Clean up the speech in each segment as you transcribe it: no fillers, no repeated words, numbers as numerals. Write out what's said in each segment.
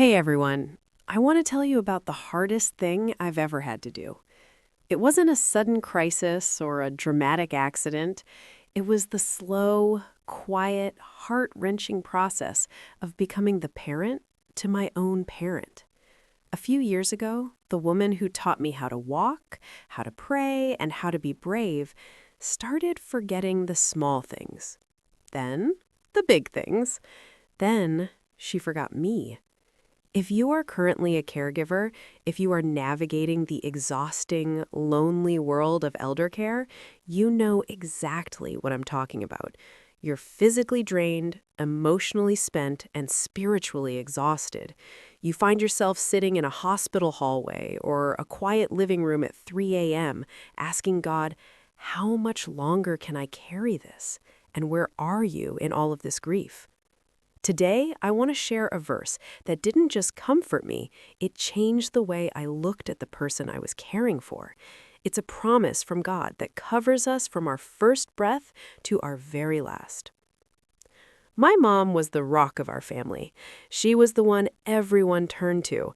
Hey everyone, I want to tell you about the hardest thing I've ever had to do. It wasn't a sudden crisis or a dramatic accident. It was the slow, quiet, heart-wrenching process of becoming the parent to my own parent. A few years ago, the woman who taught me how to walk, how to pray, and how to be brave started forgetting the small things. Then, the big things. Then, she forgot me. If you are currently a caregiver, if you are navigating the exhausting, lonely world of elder care, you know exactly what I'm talking about. You're physically drained, emotionally spent, and spiritually exhausted. You find yourself sitting in a hospital hallway or a quiet living room at 3 a.m., asking God, how much longer can I carry this? And where are you in all of this grief? Today, I want to share a verse that didn't just comfort me, it changed the way I looked at the person I was caring for. It's a promise from God that covers us from our first breath to our very last. My mom was the rock of our family. She was the one everyone turned to.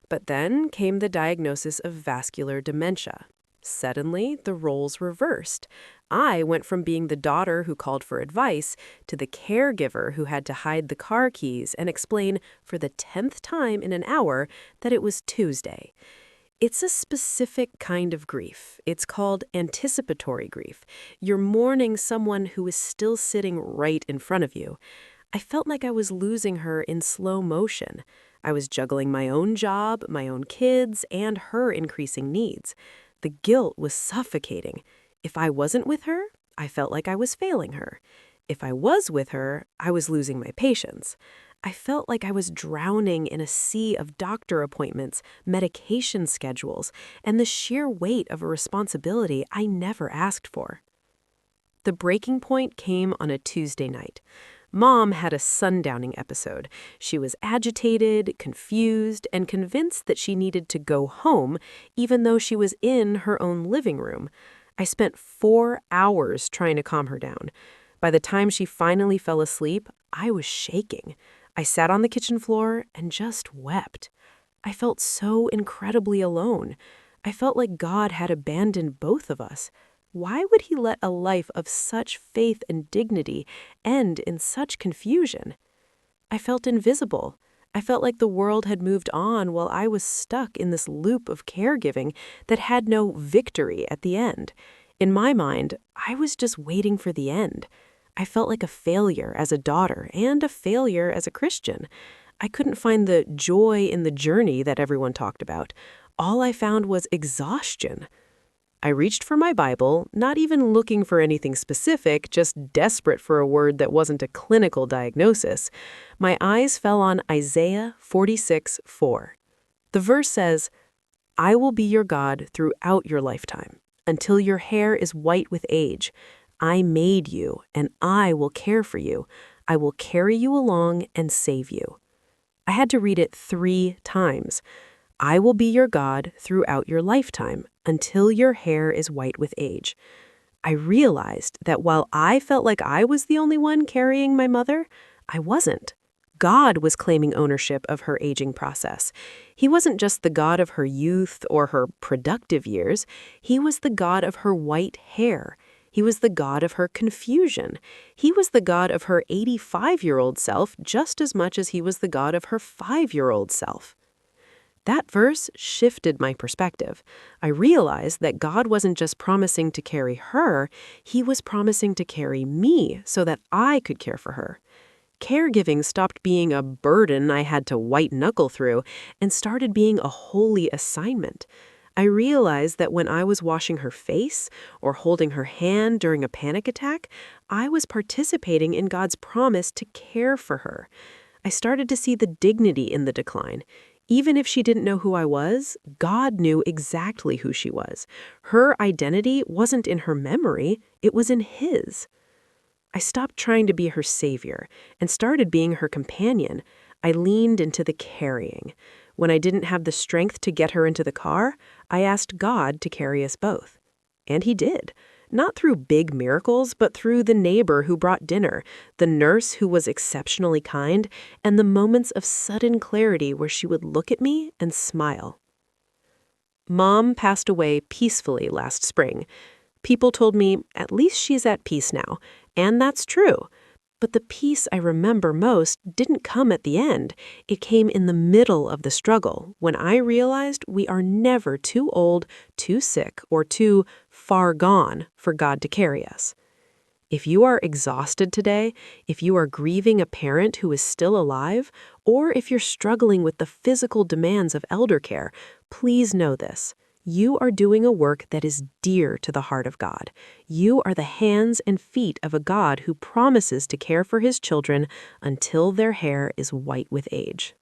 But then came the diagnosis of vascular dementia. Suddenly, the roles reversed. I went from being the daughter who called for advice to the caregiver who had to hide the car keys and explain for the 10th time in an hour that it was Tuesday. It's a specific kind of grief. It's called anticipatory grief. You're mourning someone who is still sitting right in front of you. I felt like I was losing her in slow motion. I was juggling my own job, my own kids, and her increasing needs. The guilt was suffocating. If I wasn't with her, I felt like I was failing her. If I was with her, I was losing my patience. I felt like I was drowning in a sea of doctor appointments, medication schedules, and the sheer weight of a responsibility I never asked for. The breaking point came on a Tuesday night. Mom had a sundowning episode. She was agitated, confused, and convinced that she needed to go home, even though she was in her own living room. I spent 4 hours trying to calm her down. By the time she finally fell asleep, I was shaking. I sat on the kitchen floor and just wept. I felt so incredibly alone. I felt like God had abandoned both of us. Why would he let a life of such faith and dignity end in such confusion? I felt invisible. I felt like the world had moved on while I was stuck in this loop of caregiving that had no victory at the end. In my mind, I was just waiting for the end. I felt like a failure as a daughter and a failure as a Christian. I couldn't find the joy in the journey that everyone talked about. All I found was exhaustion. I reached for my Bible, not even looking for anything specific, just desperate for a word that wasn't a clinical diagnosis. My eyes fell on Isaiah 46:4. The verse says, "I will be your God throughout your lifetime, until your hair is white with age. I made you, and I will care for you. I will carry you along and save you." I had to read it 3 times. I will be your God throughout your lifetime, until your hair is white with age. I realized that while I felt like I was the only one carrying my mother, I wasn't. God was claiming ownership of her aging process. He wasn't just the God of her youth or her productive years. He was the God of her white hair. He was the God of her confusion. He was the God of her 85-year-old self just as much as he was the God of her 5-year-old self. That verse shifted my perspective. I realized that God wasn't just promising to carry her, he was promising to carry me so that I could care for her. Caregiving stopped being a burden I had to white-knuckle through and started being a holy assignment. I realized that when I was washing her face or holding her hand during a panic attack, I was participating in God's promise to care for her. I started to see the dignity in the decline. Even if she didn't know who I was, God knew exactly who she was. Her identity wasn't in her memory, it was in his. I stopped trying to be her savior and started being her companion. I leaned into the carrying. When I didn't have the strength to get her into the car, I asked God to carry us both. And he did. Not through big miracles, but through the neighbor who brought dinner, the nurse who was exceptionally kind, and the moments of sudden clarity where she would look at me and smile. Mom passed away peacefully last spring. People told me, at least she's at peace now, and that's true. But the peace I remember most didn't come at the end. It came in the middle of the struggle, when I realized we are never too old, too sick, or too far gone for God to carry us. If you are exhausted today, if you are grieving a parent who is still alive, or if you're struggling with the physical demands of elder care, please know this. You are doing a work that is dear to the heart of God. You are the hands and feet of a God who promises to care for his children until their hair is white with age.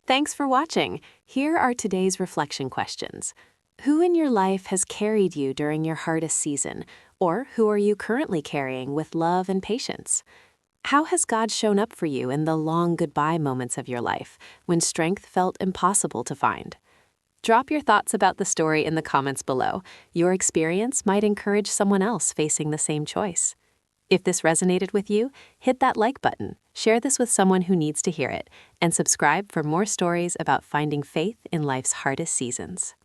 Thanks for watching. Here are today's reflection questions. Who in your life has carried you during your hardest season? Or who are you currently carrying with love and patience? How has God shown up for you in the long goodbye moments of your life when strength felt impossible to find? Drop your thoughts about the story in the comments below. Your experience might encourage someone else facing the same choice. If this resonated with you, hit that like button, share this with someone who needs to hear it, and subscribe for more stories about finding faith in life's hardest seasons.